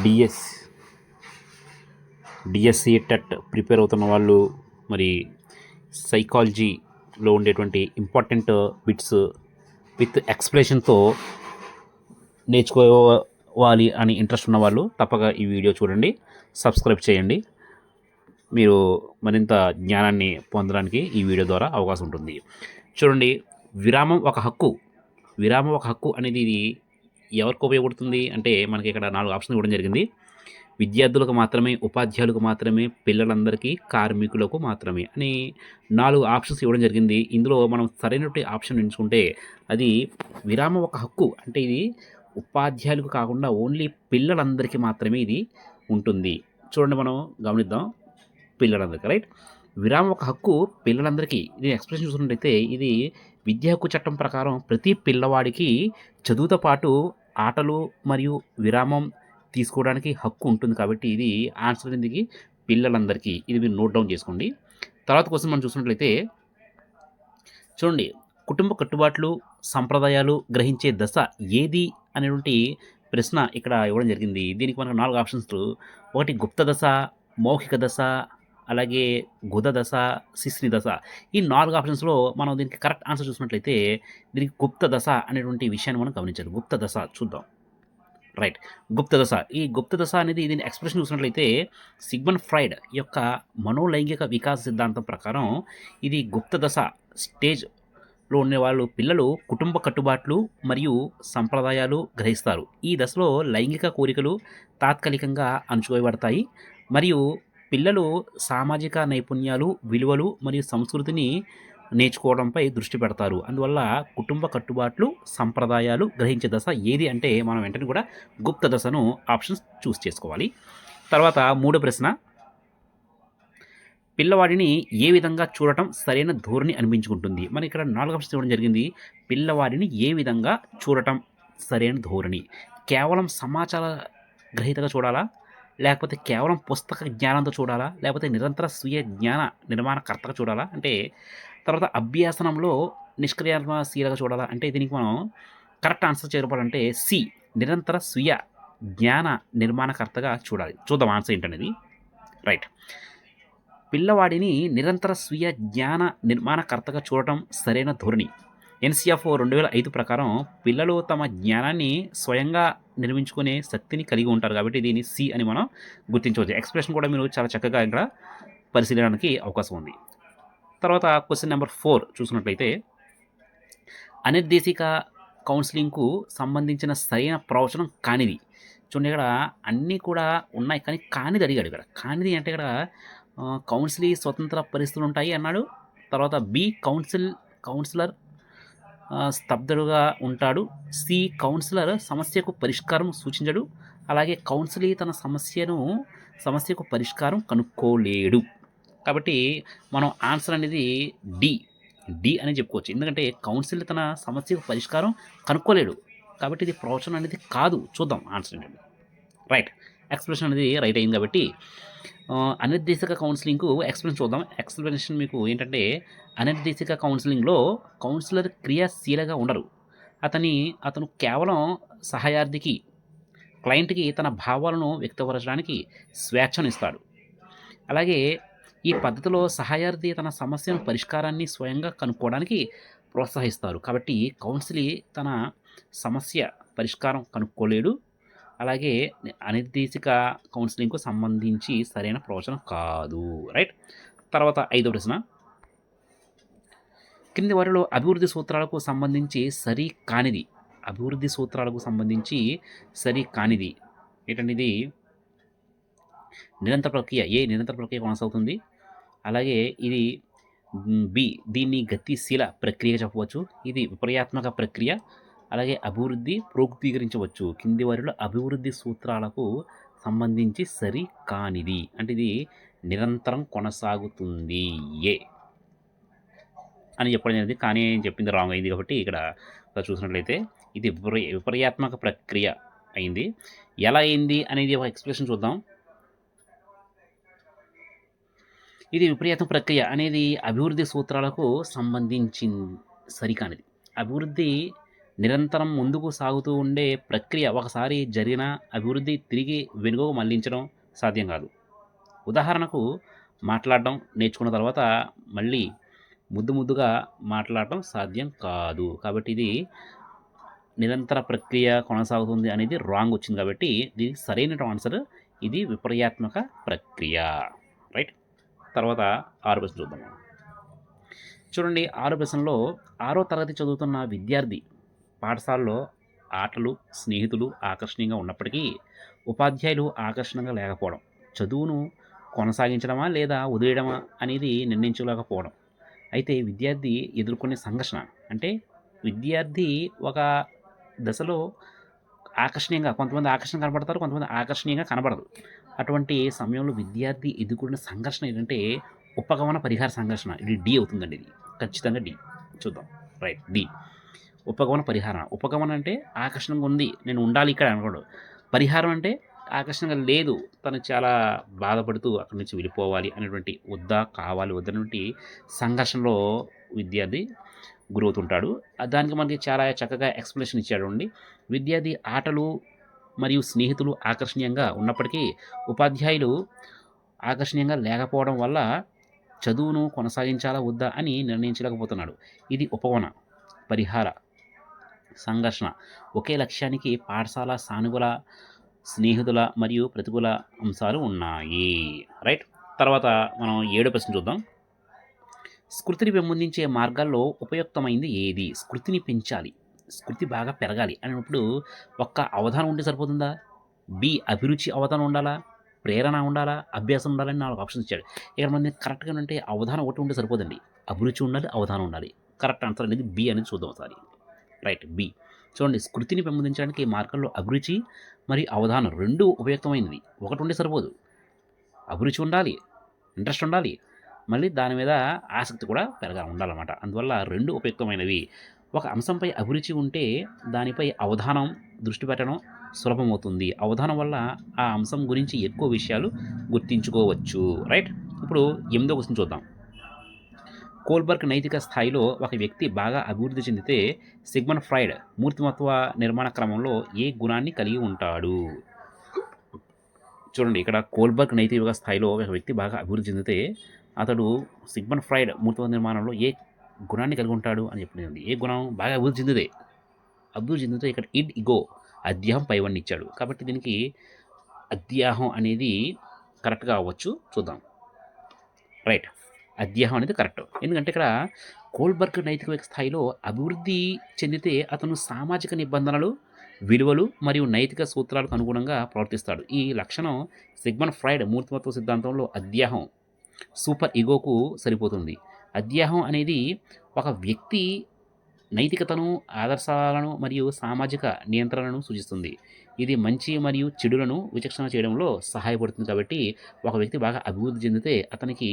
DS DSC TET prepare అవుతున్న వాళ్ళు మరి సైకాలజీలో ఉండేటువంటి ఇంపార్టెంట్ బిట్స్ విత్ ఎక్స్ప్లెనేషన్తో నేర్చుకోవాలి అని ఇంట్రెస్ట్ ఉన్న వాళ్ళు తప్పక ఈ వీడియో చూడండి, సబ్స్క్రైబ్ చేయండి. మీరు మరింత జ్ఞానాన్ని పొందడానికి ఈ వీడియో ద్వారా అవకాశం ఉంటుంది. చూడండి, విరామం ఒక హక్కు. విరామం ఒక హక్కు అనేది ఇది ఎవరికి ఉపయోగపడుతుంది అంటే మనకి ఇక్కడ 4 ఆప్షన్లు ఇవ్వడం జరిగింది. విద్యార్థులకు మాత్రమే, ఉపాధ్యాయులకు మాత్రమే, పిల్లలందరికీ, కార్మికులకు మాత్రమే అని 4 ఆప్షన్స్ ఇవ్వడం జరిగింది. ఇందులో మనం సరైనటువంటి ఆప్షన్ ఎంచుకుంటే అది విరామం ఒక హక్కు అంటే ఇది ఉపాధ్యాయులకు కాకుండా ఓన్లీ పిల్లలందరికీ మాత్రమే ఇది ఉంటుంది. చూడండి, మనం గమనిద్దాం. పిల్లలందరికీ, రైట్. విరామం ఒక హక్కు పిల్లలందరికీ. ఇది ఎక్స్ప్రెషన్ చూసుకున్నట్టయితే ఇది విద్యా హక్కు చట్టం ప్రకారం ప్రతి పిల్లవాడికి చదువుతో పాటు ఆటలు మరియు విరామం తీసుకోవడానికి హక్కు ఉంటుంది. కాబట్టి ఇది ఆన్సర్ ఎందుకు పిల్లలందరికీ. ఇది మీరు నోట్ డౌన్ చేసుకోండి. తర్వాత క్వశ్చన్ మనం చూసినట్లయితే చూడండి, కుటుంబ కట్టుబాట్లు, సంప్రదాయాలు గ్రహించే దశ ఏది అనేటువంటి ప్రశ్న ఇక్కడ ఇవ్వడం జరిగింది. దీనికి మనకు 4 ఆప్షన్స్. ఒకటి గుప్త దశ, మౌఖిక దశ, అలాగే గుద దశ, శిశ్ని దశ. ఈ 4 ఆప్షన్స్లో మనం దీనికి కరెక్ట్ ఆన్సర్ చూసినట్లయితే దీనికి గుప్త దశ అనేటువంటి విషయాన్ని మనం గమనించాలి. గుప్త దశ చూద్దాం. రైట్, గుప్త దశ. ఈ గుప్త దశ అనేది దీని ఎక్స్ప్రెషన్ చూసినట్లయితే సిగ్మండ్ ఫ్రాయిడ్ యొక్క మనోలైంగిక వికాస సిద్ధాంతం ప్రకారం ఇది గుప్త దశ స్టేజ్లో ఉండేవాళ్ళు పిల్లలు కుటుంబ కట్టుబాట్లు మరియు సంప్రదాయాలు గ్రహిస్తారు. ఈ దశలో లైంగిక కోరికలు తాత్కాలికంగా అణచివేయబడతాయి మరియు పిల్లలు సామాజిక నైపుణ్యాలు, విలువలు మరియు సంస్కృతిని నేర్చుకోవడంపై దృష్టి పెడతారు. అందువల్ల కుటుంబ కట్టుబాట్లు, సంప్రదాయాలు గ్రహించే దశ ఏది అంటే మనం వెంటనే కూడా గుప్త దశను ఆప్షన్స్ చూస్ చేసుకోవాలి. తర్వాత 3వ ప్రశ్న, పిల్లవాడిని ఏ విధంగా చూడటం సరైన ధోరణి అనిపించుకుంటుంది. మన ఇక్కడ 4 ఆప్షన్స్ ఇవ్వడం జరిగింది. పిల్లవాడిని ఏ విధంగా చూడటం సరైన ధోరణి. కేవలం సమాచార గ్రహీతగా చూడాలా, లేకపోతే కేవలం పుస్తక జ్ఞానంతో చూడాలా, లేకపోతే నిరంతర స్వీయ జ్ఞాన నిర్మాణకర్తగా చూడాలా, అంటే తర్వాత అభ్యాసనంలో నిష్క్రియాత్మశీలగా చూడాలా. అంటే దీనికి మనం కరెక్ట్ ఆన్సర్ చేరపడంటే సి, నిరంతర స్వీయ జ్ఞాన నిర్మాణకర్తగా చూడాలి. చూద్దాం ఆన్సర్ ఏంటనేది. రైట్, పిల్లవాడిని నిరంతర స్వీయ జ్ఞాన నిర్మాణకర్తగా చూడటం సరైన ధోరణి. ఎన్సిఎఫ్ 2005 ప్రకారం పిల్లలు తమ జ్ఞానాన్ని స్వయంగా నిర్మించుకునే శక్తిని కలిగి ఉంటారు. కాబట్టి దీన్ని సి అని మనం గుర్తించవచ్చు. ఎక్స్ప్రెషన్ కూడా మీరు చాలా చక్కగా ఇక్కడ పరిశీలించడానికి అవకాశం ఉంది. తర్వాత క్వశ్చన్ నెంబర్ 4 చూసినట్లయితే అనిర్దేశిక కౌన్సిలింగ్కు సంబంధించిన సరైన ప్రవచనం కానిది. చూడండి, ఇక్కడ అన్నీ కూడా ఉన్నాయి కానీ కానిది అడిగాడు. ఇక్కడ కానిది అంటే ఇక్కడ కౌన్సిలీ స్వతంత్ర పరిస్థితులు ఉంటాయి అన్నాడు. తర్వాత బి, కౌన్సిలర్ స్తబ్దుడుగా ఉంటాడు. సి, కౌన్సిలర్ సమస్యకు పరిష్కారం సూచించడు. అలాగే కౌన్సిలీ తన సమస్యకు పరిష్కారం కనుక్కోలేడు. కాబట్టి మనం ఆన్సర్ అనేది డి అని చెప్పుకోవచ్చు. ఎందుకంటే కౌన్సిల్ తన సమస్యకు పరిష్కారం కనుక్కోలేడు కాబట్టి ఇది ప్రవచనం అనేది కాదు. చూద్దాం ఆన్సర్ ఏంటంటే. రైట్, ఎక్స్ప్లెనేషన్ అనేది రైట్ అయింది. కాబట్టి అనిర్దేశిక కౌన్సిలింగ్కు ఎక్స్ప్లెనేషన్ చూద్దాం. ఎక్స్ప్లెనేషన్ మీకు ఏంటంటే అనిర్దేశిక కౌన్సిలింగ్లో కౌన్సిలర్ క్రియాశీలగా ఉండరు. అతను కేవలం సహాయార్థికి, క్లయింట్కి తన భావాలను వ్యక్తపరచడానికి స్వేచ్ఛనిస్తాడు. అలాగే ఈ పద్ధతిలో సహాయార్థి తన సమస్యను పరిష్కారాన్ని స్వయంగా కనుక్కోవడానికి ప్రోత్సహిస్తారు. కాబట్టి కౌన్సిలీ తన సమస్య పరిష్కారం కనుక్కోలేడు. అలాగే అనిర్దేశిక కౌన్సిలింగ్కు సంబంధించి సరైన ప్రవచనం కాదు. రైట్, తర్వాత 5వ ప్రశ్న, క్రింది వారిలో అభివృద్ధి సూత్రాలకు సంబంధించి సరి కానిది. అభివృద్ధి సూత్రాలకు సంబంధించి సరి కానిది ఏంటంటే ఇది నిరంతర ప్రక్రియ. నిరంతర ప్రక్రియ కొనసాగుతుంది. అలాగే ఇది బి, దీన్ని గతిశీల ప్రక్రియగా చెప్పవచ్చు. ఇది విపర్యాత్మక ప్రక్రియ. అలాగే అభివృద్ధి ప్రోక్తీకరించవచ్చు. కింది వారిలో అభివృద్ధి సూత్రాలకు సంబంధించి సరి కానిది అంటే ఇది నిరంతరం కొనసాగుతుంది అని చెప్పడం జరిగింది. కానీ చెప్పింది రాంగ్ అయింది. కాబట్టి ఇక్కడ చూసినట్లయితే ఇది విపర్యాత్మక ప్రక్రియ అయింది. ఎలా అయింది అనేది ఒక ఎక్స్ప్లెనేషన్ చూద్దాం. ఇది విపర్యాత్మక ప్రక్రియ అనేది అభివృద్ధి సూత్రాలకు సంబంధించి సరికానిది. అభివృద్ధి నిరంతరం ముందుకు సాగుతూ ఉండే ప్రక్రియ. ఒకసారి జరిగిన అభివృద్ధి తిరిగి వెనుకకు మళ్లించడం సాధ్యం కాదు. ఉదాహరణకు మాట్లాడడం నేర్చుకున్న తర్వాత మళ్ళీ ముద్దుగా మాట్లాడటం సాధ్యం కాదు. కాబట్టి ఇది నిరంతర ప్రక్రియ కొనసాగుతుంది అనేది రాంగ్ వచ్చింది. కాబట్టి దీనికి సరైన ఆన్సర్ ఇది విపర్యాత్మక ప్రక్రియ. రైట్. తర్వాత 6 ప్రశ్న చూద్దాం. చూడండి 6 ప్రశ్నలో 6వ తరగతి చదువుతున్న విద్యార్థి పాఠశాలలో ఆటలు, స్నేహితులు ఆకర్షణీయంగా ఉన్నప్పటికీ ఉపాధ్యాయులు ఆకర్షణీయంగా లేకపోవడం, చదువును కొనసాగించడమా లేదా వదిలేయడమా అనేది నిర్ణయించలేకపోవడం. అయితే విద్యార్థి ఎదుర్కొనే సంఘర్షణ అంటే విద్యార్థి ఒక దశలో కొంతమంది ఆకర్షణీయంగా కనపడతారు, కొంతమంది ఆకర్షణీయంగా కనపడదు. అటువంటి సమయంలో విద్యార్థి ఎదుర్కొనే సంఘర్షణ ఏంటంటే ఉపగమన పరిహార సంఘర్షణ. ఇది డి అవుతుందండి. ఇది ఖచ్చితంగా డి. చూద్దాం. Right, D. ఉపగమన పరిహారం. ఉపగమనం అంటే ఆకర్షణంగా ఉంది, నేను ఉండాలి ఇక్కడ అనుకోడు. పరిహారం అంటే ఆకర్షణగా లేదు, తను చాలా బాధపడుతూ అక్కడి నుంచి వెళ్ళిపోవాలి అనేటువంటి వద్దనేటువంటి సంఘర్షణలో విద్యార్థి గురవుతుంటాడు. దానికి మనకి చాలా చక్కగా ఎక్స్ప్లెనేషన్ ఇచ్చాడు అండి. విద్యార్థి ఆటలు మరియు స్నేహితులు ఆకర్షణీయంగా ఉన్నప్పటికీ ఉపాధ్యాయులు ఆకర్షణీయంగా లేకపోవడం వల్ల చదువును కొనసాగించాలా వద్దా అని నిర్ణయించలేకపోతున్నాడు. ఇది ఉపగమన పరిహార సంఘర్షణ. ఒకే లక్ష్యానికి పాఠశాల సానుకూల, స్నేహితుల మరియు ప్రతికూల అంశాలు ఉన్నాయి. రైట్. తర్వాత మనం 7వ ప్రశ్న చూద్దాం. స్మృతిని పెంపొందించే మార్గాల్లో ఉపయుక్తమైంది ఏది? స్మృతిని పెంచాలి, స్మృతి బాగా పెరగాలి అన్నప్పుడు ఒక్క అవధానం ఉంటే సరిపోతుందా? బి అభిరుచి అవధానం ఉండాలా, ప్రేరణ ఉండాలా, అభ్యాసం ఉండాలని 4 ఆప్షన్స్ ఇచ్చాడు. ఇక్కడ మనకి కరెక్ట్గా ఉంటే అవధానం ఒకటి ఉంటే సరిపోదండి. అభిరుచి ఉండాలి, అవధానం ఉండాలి. కరెక్ట్ ఆన్సర్ అనేది బి అనేది చూద్దాం ఒకసారి. Right, B. చూడండి, స్మృతిని పెంపొందించడానికి మార్గాల్లో అభిరుచి మరియు అవధానం 2 ఉపయుక్తమైనవి. ఒకటి ఉంటే సరిపోదు. అభిరుచి ఉండాలి, ఇంట్రెస్ట్ ఉండాలి, మళ్ళీ దాని మీద ఆసక్తి కూడా ఉండాలన్నమాట. అందువల్ల 2 ఉపయుక్తమైనవి. ఒక అంశంపై అభిరుచి ఉంటే దానిపై అవధానం దృష్టి పెట్టడం సులభమవుతుంది. అవధానం వల్ల ఆ అంశం గురించి ఎక్కువ విషయాలు గుర్తించుకోవచ్చు. రైట్. ఇప్పుడు 8వ క్వశ్చన్ చూద్దాం. కోల్బర్గ్ నైతిక స్థాయిలో ఒక వ్యక్తి బాగా అభివృద్ధి చెందితే సిగ్మండ్ ఫ్రాయిడ్ మూర్తిమత్వ నిర్మాణ క్రమంలో ఏ గుణాన్ని కలిగి ఉంటాడు? చూడండి, ఇక్కడ కోల్బర్గ్ నైతిక స్థాయిలో ఒక వ్యక్తి బాగా అభివృద్ధి చెందితే అతడు సిగ్మండ్ ఫ్రాయిడ్ మూర్తిమత్వ నిర్మాణంలో ఏ గుణాన్ని కలిగి ఉంటాడు అని చెప్పింది. ఏ గుణం బాగా అభివృద్ధి చెందితే ఇక్కడ ఇగో అధ్యాహం పైవన్నీ ఇచ్చాడు. కాబట్టి దీనికి అధ్యాహం అనేది కరెక్ట్గా అవ్వచ్చు. చూద్దాం. రైట్, అధ్యాహం అనేది కరెక్ట్. ఎందుకంటే ఇక్కడ కోల్బర్గ్ నైతిక స్థాయిలో అభివృద్ధి చెందితే అతను సామాజిక నిబంధనలు, విలువలు మరియు నైతిక సూత్రాలకు అనుగుణంగా ప్రవర్తిస్తాడు. ఈ లక్షణం సిగ్మండ్ ఫ్రాయిడ్ మూర్తిమత్వ సిద్ధాంతంలో అధ్యాహం సూపర్ ఈగోకు సరిపోతుంది. అధ్యాహం అనేది ఒక వ్యక్తి నైతికతను, ఆదర్శాలను మరియు సామాజిక నియంత్రణను సూచిస్తుంది. ఇది మంచి మరియు చెడులను విచక్షణ చేయడంలో సహాయపడుతుంది. కాబట్టి ఒక వ్యక్తి బాగా అభివృద్ధి చెందితే అతనికి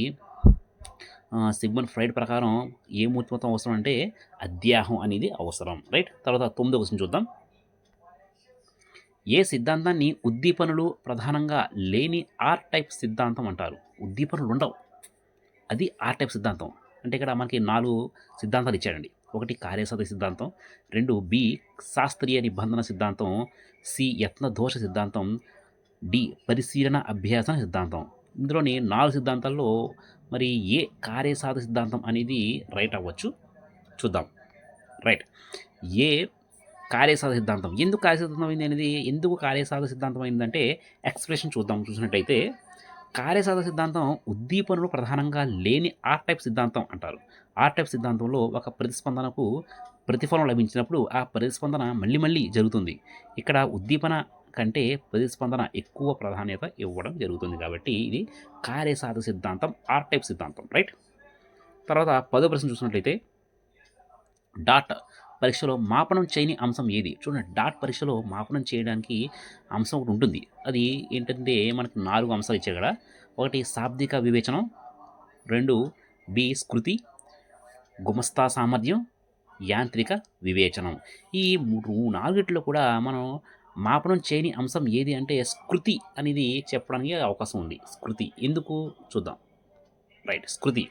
సిగ్మండ్ ఫ్రాయిడ్ ప్రకారం ఏ మూర్తిమత్వం అవసరం అంటే అధ్యాహం అనేది అవసరం. రైట్. తర్వాత 9వ క్వశ్చన్ చూద్దాం. ఏ సిద్ధాంతాన్ని ఉద్దీపనలు ప్రధానంగా లేని ఆర్ టైప్ సిద్ధాంతం అంటారు? ఉద్దీపనలు ఉండవు, అది ఆర్ టైప్ సిద్ధాంతం. అంటే ఇక్కడ మనకి 4 సిద్ధాంతాలు ఇచ్చాడండి. 1 కార్యసాధక సిద్ధాంతం, 2 బి శాస్త్రీయ నిబంధన సిద్ధాంతం, సి యత్న దోష సిద్ధాంతం, డి పరిశీలన అభ్యాసన సిద్ధాంతం. ఇందులోని 4 సిద్ధాంతాల్లో మరి ఏ కార్యసాధక సిద్ధాంతం అనేది రైట్ అవ్వచ్చు? చూద్దాం. రైట్, ఏ కార్యసాధక సిద్ధాంతం. ఎందుకు కార్యసాధక సిద్ధాంతం అయింది అనేది, ఎందుకు కార్యసాధక సిద్ధాంతం అయిందంటే ఎక్స్ప్రెషన్ చూసినట్టయితే కార్యసాధక సిద్ధాంతం ఉద్దీపనలు ప్రధానంగా లేని ఆర్ టైప్ సిద్ధాంతం అంటారు. ఆర్ టైప్ సిద్ధాంతంలో ఒక ప్రతిస్పందనకు ప్రతిఫలం లభించినప్పుడు ఆ ప్రతిస్పందన మళ్ళీ జరుగుతుంది. ఇక్కడ ఉద్దీపన కంటే ప్రతిస్పందన ఎక్కువ ప్రాధాన్యత ఇవ్వడం జరుగుతుంది. కాబట్టి ఇది కార్యసాధక సిద్ధాంతం, ఆర్ టైప్ సిద్ధాంతం. రైట్. తర్వాత 10వ ప్రశ్న చూసినట్లయితే డాట్ పరీక్షలో మాపనం చేయని అంశం ఏది? చూడండి, డాట్ పరీక్షలో మాపనం చేయడానికి అంశం ఒకటి ఉంటుంది. అది ఏంటంటే మనకు 4 అంశాలు ఇచ్చారు కదా. 1 శాబ్దిక వివేచనం, 2 బి స్మృతి, గుమస్తా సామర్థ్యం, యాంత్రిక వివేచనం. ఈ 4 కూడా మనం మాపనం చేయని అంశం ఏది అంటే స్మృతి అనేది చెప్పడానికి అవకాశం ఉంది. స్మృతి ఎందుకు చూద్దాం. రైట్, స్మృతి.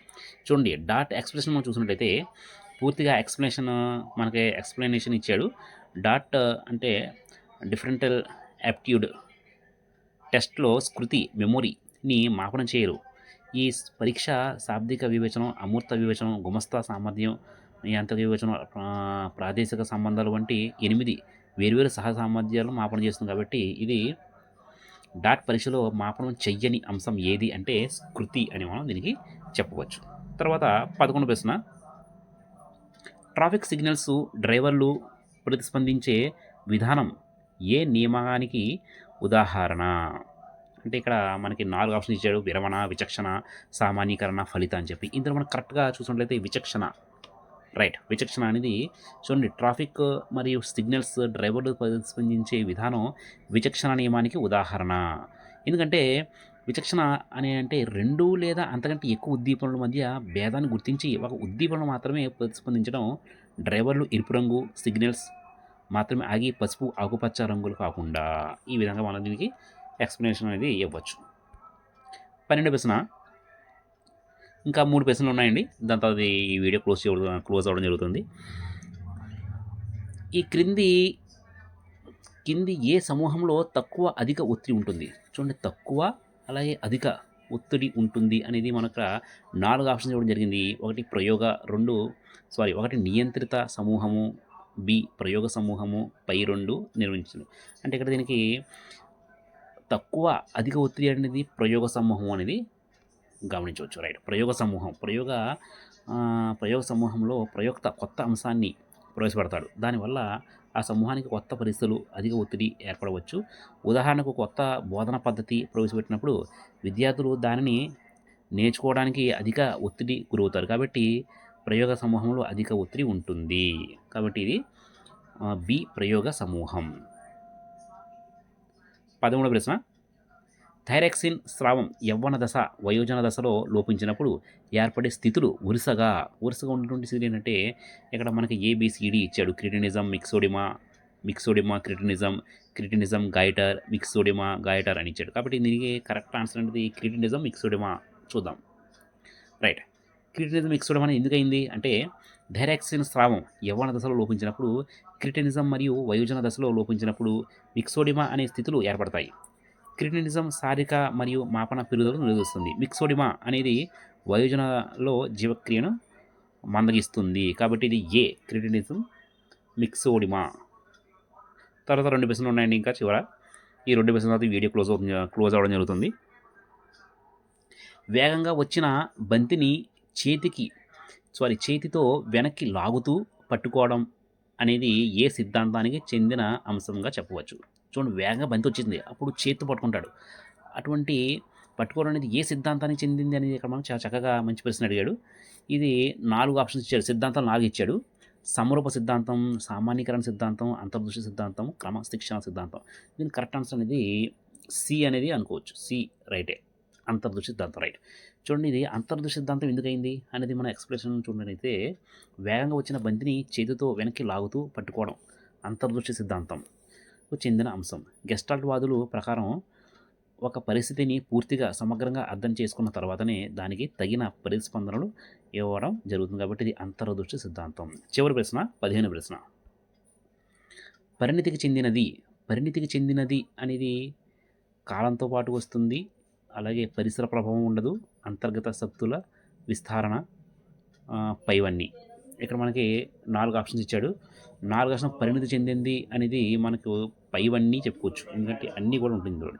చూడండి, డాట్ ఎక్స్ప్రెషన్ మనం చూసినట్లయితే పూర్తిగా ఎక్స్ప్లెనేషన్ ఇచ్చాడు. డాట్ అంటే డిఫరెంటల్ యాప్ట్యూడ్ టెస్ట్‌లో స్మృతి, మెమొరీని మాపనం చేయరు. ఈ పరీక్ష శాబ్దిక వివేచనం, అమూర్త వివేచనం, గుమస్తా సామర్థ్యం, యాంత్రిక వివేచనం, ప్రాదేశిక సంబంధాలు వంటి 8 వేర్వేరు సహ సామర్థ్యాలను మాపనం చేస్తుంది కాబట్టి ఇది డాట్ పరీక్షలో మాపనం చెయ్యని అంశం ఏది అంటే స్మృతి అని మనం దీనికి చెప్పవచ్చు. తర్వాత 11 ప్రశ్న. ట్రాఫిక్ సిగ్నల్స్ డ్రైవర్లు ప్రతిస్పందించే విధానం ఏ నియమానికి ఉదాహరణ? అంటే ఇక్కడ మనకి 4 ఆప్షన్స్ ఇచ్చాడు. విరమణ, విచక్షణ, సామాన్యీకరణ, ఫలిత అని చెప్పి. ఇందులో మనం కరెక్ట్‌గా చూసినట్లయితే విచక్షణ. రైట్. విచక్షణ అనేది చూడండి, ట్రాఫిక్ మరియు సిగ్నల్స్ డ్రైవర్లు ప్రతిస్పందించే విధానం విచక్షణ నియమానికి ఉదాహరణ. ఎందుకంటే విచక్షణ అని అంటే 2 లేదా అంతకంటే ఎక్కువ ఉద్దీపనల మధ్య భేదాన్ని గుర్తించి ఒక ఉద్దీపనలు మాత్రమే ప్రతిస్పందించడం. డ్రైవర్లు ఎరుపు రంగు సిగ్నల్స్ మాత్రమే ఆగి పసుపు, ఆకుపచ్చ రంగులు కాకుండా. ఈ విధంగా మనం దీనికి ఎక్స్ప్లెనేషన్ అనేది ఇవ్వచ్చు. 12 ప్రశ్న. ఇంకా 3 ప్రశ్నలు ఉన్నాయండి. దాని తర్వాత ఈ వీడియో క్లోజ్ అవ్వడం జరుగుతుంది. ఈ కింది ఏ సమూహంలో తక్కువ అధిక ఒత్తిడి ఉంటుంది? చూడండి, తక్కువ అలాగే అధిక ఒత్తిడి ఉంటుంది అనేది మనకు 4 ఆప్షన్స్ ఇవ్వడం జరిగింది. ఒకటి నియంత్రిత సమూహము, బి ప్రయోగ సమూహము, పై 2 నిర్వహించింది. అంటే ఇక్కడ దీనికి తక్కువ అధిక ఒత్తిడి అనేది ప్రయోగ సమూహం అనేది గమనించవచ్చు. రైట్. ప్రయోగ సమూహంలో ప్రయోక్త కొత్త అంశాన్ని ప్రవేశపెడతాడు. దానివల్ల ఆ సమూహానికి కొత్త పరిస్థితులు, అధిక ఒత్తిడి ఏర్పడవచ్చు. ఉదాహరణకు కొత్త బోధన పద్ధతి ప్రవేశపెట్టినప్పుడు విద్యార్థులు దానిని నేర్చుకోవడానికి అధిక ఒత్తిడి గురవుతారు. కాబట్టి ప్రయోగ సమూహంలో అధిక ఒత్తిడి ఉంటుంది. కాబట్టి ఇది బి ప్రయోగ సమూహం. 13వ ప్రశ్న. థైరాక్సిన్ స్రావం యవ్వన దశ, వయోజన దశలో లోపించినప్పుడు ఏర్పడే స్థితులు వరుసగా ఉన్నటువంటి స్థితులు ఏంటంటే ఇక్కడ మనకి ఏబిసిడి ఇచ్చాడు. క్రిటినిజం, మిక్సోడిమా, క్రిటినిజం, గైటర్, మిక్సోడిమా, గైటర్ అని ఇచ్చాడు. కాబట్టి దీనికి కరెక్ట్ ఆన్సర్ అనేది క్రిటినిజం, మిక్సోడిమా. చూద్దాం. రైట్. క్రిటినిజం, మిక్సోడిమా అనేది ఎందుకైంది అంటే థైరాక్సిన్ స్రావం యవ్వన దశలో లోపించినప్పుడు, క్రిటినిజం మరియు వయోజన దశలో లోపించినప్పుడు మిక్సోడిమా అనే స్థితులు ఏర్పడతాయి. క్రిటినిజం శారీరక మరియు మాపన పెరుగుదలను నిరోధిస్తుంది. మిక్సోడిమా అనేది వయోజనలో జీవక్రియను మందగిస్తుంది. కాబట్టి ఇది ఏ క్రిటినిజం, మిక్సోడిమా. తర్వాత 2 ప్రశ్నలు ఉన్నాయండి. ఇంకా చివర ఈ 2 ప్రశ్నల తర్వాత వీడియో క్లోజ్ అవ్వడం జరుగుతుంది. వేగంగా వచ్చిన బంతిని చేతితో వెనక్కి లాగుతూ పట్టుకోవడం అనేది ఏ సిద్ధాంతానికి చెందిన అంశంగా చెప్పవచ్చు? చూడండి, వేగంగా బంతి వచ్చింది, అప్పుడు చేతితో పట్టుకుంటాడు. అటువంటి పట్టుకోవడం అనేది ఏ సిద్ధాంతానికి చెందింది అనేది ఇక్కడ మనం చాలా చక్కగా మంచి ప్రశ్న అడిగాడు. ఇది 4 ఆప్షన్స్ ఇచ్చాడు. సిద్ధాంతాలు 4 ఇచ్చాడు. సమరూప సిద్ధాంతం, సామాన్యీకరణ సిద్ధాంతం, అంతర్దృష్టి సిద్ధాంతం, క్రమశిక్షణ సిద్ధాంతం. దీని కరెక్ట్ ఆన్సర్ అనేది సి అనేది అనుకోవచ్చు. సి రైటే. అంతర్దృష్టి సిద్ధాంతం. రైట్. చూడండి, ఇది అంతర్దృష్టి సిద్ధాంతం ఎందుకైంది అనేది మన ఎక్స్ప్రెషన్ చూడనైతే వేగంగా వచ్చిన బంతిని చేతితో వెనక్కి లాగుతూ పట్టుకోవడం అంతర్దృష్టి సిద్ధాంతం చెందిన అంశం. గెస్టాల్ట్ వాదులు ప్రకారం ఒక పరిస్థితిని పూర్తిగా సమగ్రంగా అర్థం చేసుకున్న తర్వాతనే దానికి తగిన ప్రతిస్పందనలు ఇవ్వడం జరుగుతుంది. కాబట్టి ఇది అంతర్దృష్టి సిద్ధాంతం. చివరి ప్రశ్న, 15వ ప్రశ్న. పరిణితికి చెందినది అనేది కాలంతో పాటు వస్తుంది, అలాగే పరిసర ప్రభావం ఉండదు, అంతర్గత శక్తుల విస్తరణ పైవన్నీ. ఇక్కడ మనకి 4 ఆప్షన్స్ ఇచ్చాడు. 4 ఆప్షన్ పరిణితి చెందింది అనేది మనకు పైవన్నీ చెప్పుకోవచ్చు. ఎందుకంటే అన్నీ కూడా ఉంటుంది ఇందులో.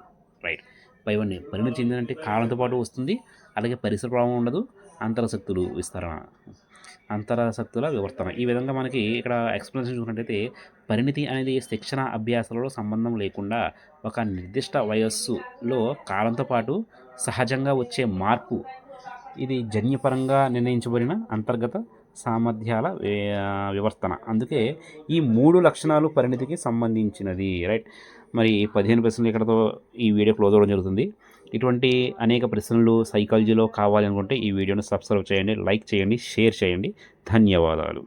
రైట్. పైవన్నీ పరిణితి చెందిందంటే కాలంతో పాటు వస్తుంది, అలాగే పరిసర ప్రభావం ఉండదు, అంతరశక్తుల వివర్తన. ఈ విధంగా మనకి ఇక్కడ ఎక్స్ప్లెనేషన్ చూసినట్టయితే పరిణితి అనేది శిక్షణ అభ్యాసాలలో సంబంధం లేకుండా ఒక నిర్దిష్ట వయస్సులో కాలంతో పాటు సహజంగా వచ్చే మార్పు. ఇది జన్యుపరంగా నిర్ణయించబడిన అంతర్గత సామర్థ్యాల వివర్తన. అందుకే ఈ 3 లక్షణాలు పరిణితికి సంబంధించినది. రైట్. మరి 15 ప్రశ్నలు ఇక్కడతో ఈ వీడియో క్లోజ్ అవ్వడం జరుగుతుంది. ఇటువంటి అనేక ప్రశ్నలు సైకాలజీలో కావాలి అనుకుంటే ఈ వీడియోని సబ్స్క్రైబ్ చేయండి, లైక్ చేయండి, షేర్ చేయండి. ధన్యవాదాలు.